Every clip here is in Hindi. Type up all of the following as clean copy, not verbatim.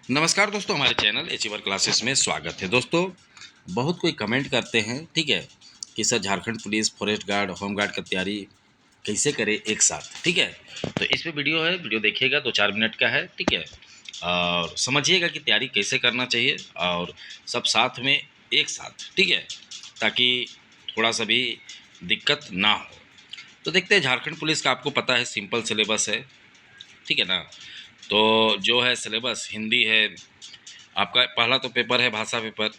नमस्कार दोस्तों, हमारे चैनल अचीवर क्लासेस में स्वागत है। दोस्तों, बहुत कोई कमेंट करते हैं, ठीक है, कि sir Jharkhand police, forest guard, home guard का तैयारी कैसे करें एक साथ, ठीक है। तो इस पे वीडियो है, वीडियो देखिएगा, 2-4 मिनट का है, ठीक है। और समझिएगा कि तैयारी कैसे करना चाहिए और सब साथ में एक साथ, ठीक है, ताकि थोड़ा सा भी दिक्कत ना हो। तो देखते हैं, झारखंड पुलिस का आपको पता है सिंपल सिलेबस है, ठीक है ना। तो जो है सिलेबस हिंदी है, आपका पहला तो पेपर है भाषा पेपर,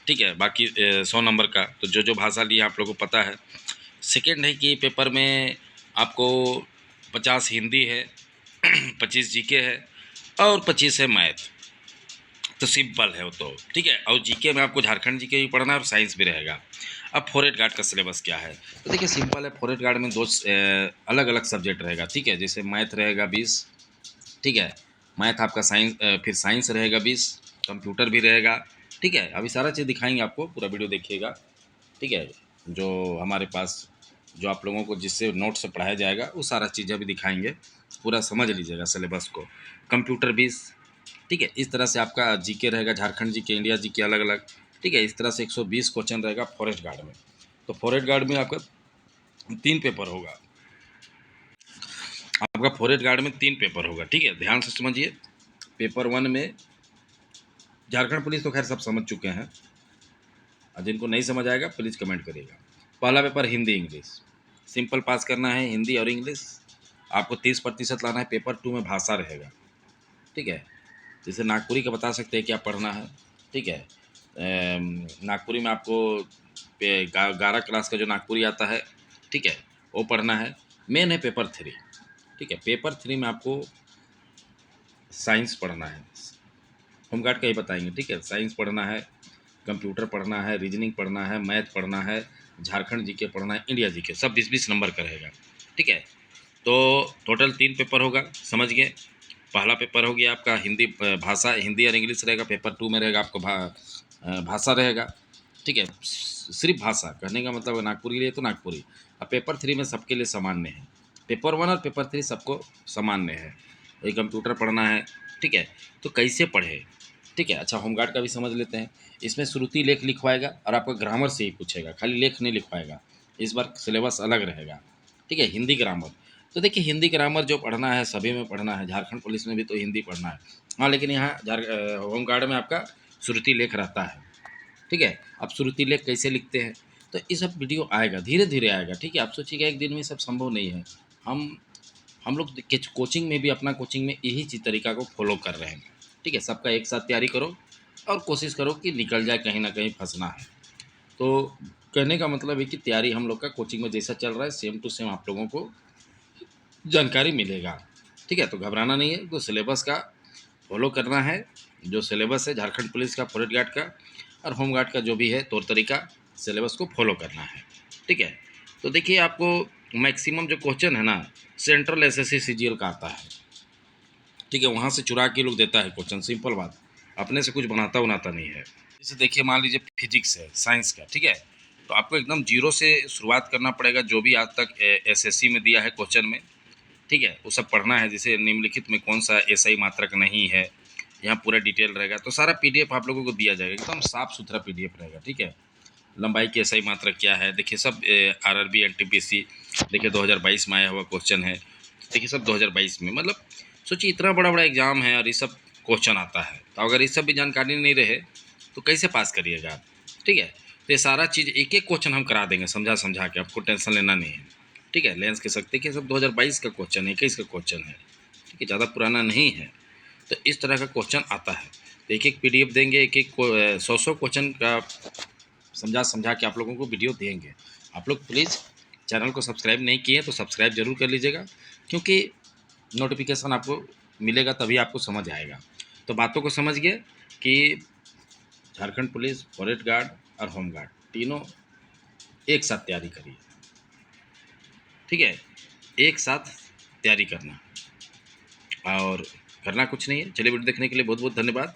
ठीक है, बाकी 100 नंबर का, तो जो जो भाषा ली आप लोगों को पता है। सेकेंड है कि पेपर में आपको 50 हिंदी है, 25 जीके है और 25 है मैथ। तो सिंपल है वो तो, ठीक है। और जीके में आपको झारखंड जीके भी पढ़ना है और साइंस भी रहेगा। अब फॉरेस्ट गार्ड का सिलेबस क्या है, तो देखिए सिंपल है। फॉरेस्ट गार्ड में दो अलग अलग सब्जेक्ट रहेगा, ठीक है। जैसे मैथ रहेगा 20, ठीक है, मैथ आपका साइंस, फिर साइंस रहेगा 20, कंप्यूटर भी रहेगा, ठीक है। अभी सारा चीज़ दिखाएंगे आपको, पूरा वीडियो देखिएगा, ठीक है। जो हमारे पास, जो आप लोगों को जिससे नोट से पढ़ाया जाएगा, वो सारा चीज़ें भी दिखाएंगे, पूरा समझ लीजिएगा सिलेबस को। कंप्यूटर 20, ठीक है। इस तरह से आपका जीके रहेगा, झारखंड जीके, इंडिया जीके अलग अलग, ठीक है। इस तरह से 120 क्वेश्चन रहेगा फॉरेस्ट गार्ड में। तो फॉरेस्ट गार्ड में आपका 3 पेपर होगा, आपका फॉरेस्ट गार्ड में 3 पेपर होगा, ठीक है। ध्यान से समझिए। पेपर 1 में झारखंड पुलिस तो खैर सब समझ चुके हैं, और जिनको नहीं समझ आएगा प्लीज़ कमेंट करिएगा। पहला paper Hindi English, simple past करना है हिंदी और इंग्लिश। आपको 30% लाना है। पेपर 2 में भाषा रहेगा, ठीक है। जैसे नागपुरी का बता सकते हैं क्या पढ़ना है, ठीक है। नागपुरी में आपको 11 क्लास का जो नागपुरी आता है, ठीक है, वो पढ़ना है। मेन है पेपर 3, ठीक है। पेपर 3 में आपको साइंस पढ़ना है, होमगार्ड का ही बताएंगे, ठीक है। साइंस पढ़ना है, कंप्यूटर पढ़ना है, रीजनिंग पढ़ना है, मैथ पढ़ना है, झारखंड जीके पढ़ना है, इंडिया जीके, सब 20-20 नंबर का रहेगा, ठीक है। तो टोटल 3 पेपर होगा, समझ गए। पहला पेपर हो गया आपका हिंदी, भाषा हिंदी और इंग्लिश रहेगा। पेपर 2 में रहेगा आपको भाषा रहेगा, ठीक है। सिर्फ भाषा कहने का मतलब नागपुरी के लिए तो नागपुरी। अब पेपर 3 में सबके लिए सामान्य है। पेपर 1 और पेपर 3 सबको सामान्य है। वही कंप्यूटर पढ़ना है, ठीक है। तो कैसे पढ़े, ठीक है। अच्छा, होमगार्ड का भी समझ लेते हैं। इसमें श्रुति लेख लिखवाएगा और आपका ग्रामर से ही पूछेगा, खाली लेख नहीं लिखवाएगा। इस बार सिलेबस अलग रहेगा, ठीक है। हिंदी ग्रामर, तो देखिए हिंदी ग्रामर जो पढ़ना है सभी में पढ़ना है, झारखंड पुलिस में भी तो हिंदी पढ़ना है। हाँ, लेकिन यहाँ होमगार्ड में आपका श्रुति लेख रहता है, ठीक है। अब श्रुति लेख कैसे लिखते हैं, तो ये सब वीडियो आएगा, धीरे धीरे आएगा, ठीक है। आप सोचिएगा एक दिन में सब संभव नहीं है। हम हम लोग कोचिंग में भी, अपना कोचिंग में यही चीज तरीका को फॉलो कर रहे हैं, ठीक है। सबका एक साथ तैयारी करो और कोशिश करो कि निकल जाए, कहीं ना कहीं फंसना है। तो कहने का मतलब है कि तैयारी हम लोग का कोचिंग में जैसा चल रहा है, सेम टू सेम आप लोगों को जानकारी मिलेगा, ठीक है। तो घबराना नहीं है, तो सिलेबस का फॉलो करना है। जो सिलेबस है झारखंड पुलिस का, फॉरेस्ट गार्ड का और होम गार्ड का, जो भी है तौर तरीका, सिलेबस को फॉलो करना है, ठीक है। तो देखिए आपको मैक्सिमम जो क्वेश्चन है ना, सेंट्रल एसएससी सीजीएल का आता है, ठीक है। वहाँ से चुरा के लोग देता है क्वेश्चन, सिंपल बात, अपने से कुछ बनाता बनाता नहीं है। जैसे देखिए, मान लीजिए फिजिक्स है, साइंस का, ठीक है। तो आपको एकदम जीरो से शुरुआत करना पड़ेगा, जो भी आज तक एसएससी में दिया है क्वेश्चन में, ठीक है, वो सब पढ़ना है। जैसे निम्नलिखित में कौन सा एसआई मात्रक नहीं है, यहाँ पूरा डिटेल रहेगा। तो सारा पीडीएफ आप लोगों को दिया जाएगा, एकदम साफ सुथरा पीडीएफ रहेगा, ठीक है। लंबाई की एसआई मात्रक क्या है, देखिए सब आरआरबी एनटीपीसी, देखिए 2022 में आया हुआ क्वेश्चन है, देखिए सब 2022 में, मतलब सोचिए इतना बड़ा बड़ा एग्जाम है और ये सब क्वेश्चन आता है। तो अगर ये सब भी जानकारी नहीं रहे तो कैसे पास करिएगा आप, ठीक है। तो ये सारा चीज़ एक एक क्वेश्चन हम करा देंगे, समझा समझा के, आपको टेंशन लेना नहीं है, ठीक है। लेंस के सकते कि सब 2022 का क्वेश्चन है, 21 का क्वेश्चन है, ठीक है, ज़्यादा पुराना नहीं है। तो इस तरह का क्वेश्चन आता है। तो एक एक पीडीएफ देंगे, एक एक 100 क्वेश्चन का समझा समझा के आप लोगों को वीडियो देंगे। आप लोग प्लीज़ चैनल को सब्सक्राइब नहीं किए तो सब्सक्राइब जरूर कर लीजिएगा, क्योंकि नोटिफिकेशन आपको मिलेगा तभी आपको समझ आएगा। तो बातों को समझ गए कि झारखंड पुलिस, फॉरेस्ट गार्ड और होम गार्ड तीनों एक साथ तैयारी करिए, ठीक है। एक साथ तैयारी करना और करना कुछ नहीं है। चलिए, वीडियो देखने के लिए बहुत बहुत धन्यवाद।